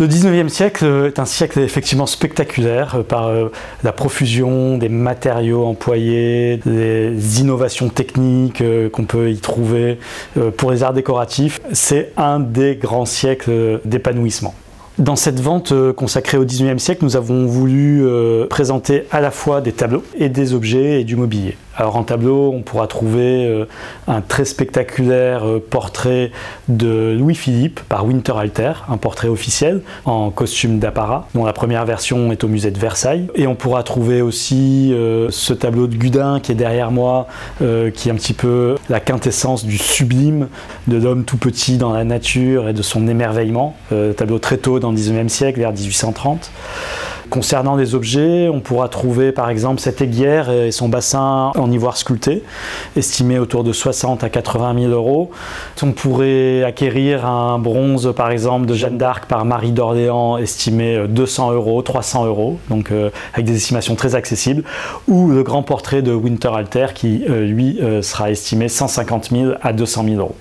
Le 19e siècle est un siècle effectivement spectaculaire par la profusion des matériaux employés, des innovations techniques qu'on peut y trouver pour les arts décoratifs. C'est un des grands siècles d'épanouissement. Dans cette vente consacrée au 19e siècle, nous avons voulu présenter à la fois des tableaux et des objets et du mobilier. Alors en tableau, on pourra trouver un très spectaculaire portrait de Louis-Philippe par Winterhalter, un portrait officiel en costume d'apparat, dont la première version est au musée de Versailles. Et on pourra trouver aussi ce tableau de Gudin qui est derrière moi, qui est un petit peu la quintessence du sublime, de l'homme tout petit dans la nature et de son émerveillement. Tableau très tôt dans le 19e siècle, vers 1830. Concernant les objets, on pourra trouver par exemple cette aiguière et son bassin en ivoire sculpté, estimé autour de 60 à 80 000 euros. On pourrait acquérir un bronze par exemple de Jeanne d'Arc par Marie d'Orléans, estimé 200 euros, 300 euros, donc avec des estimations très accessibles, ou le grand portrait de Winterhalter qui lui sera estimé 150 000 à 200 000 euros.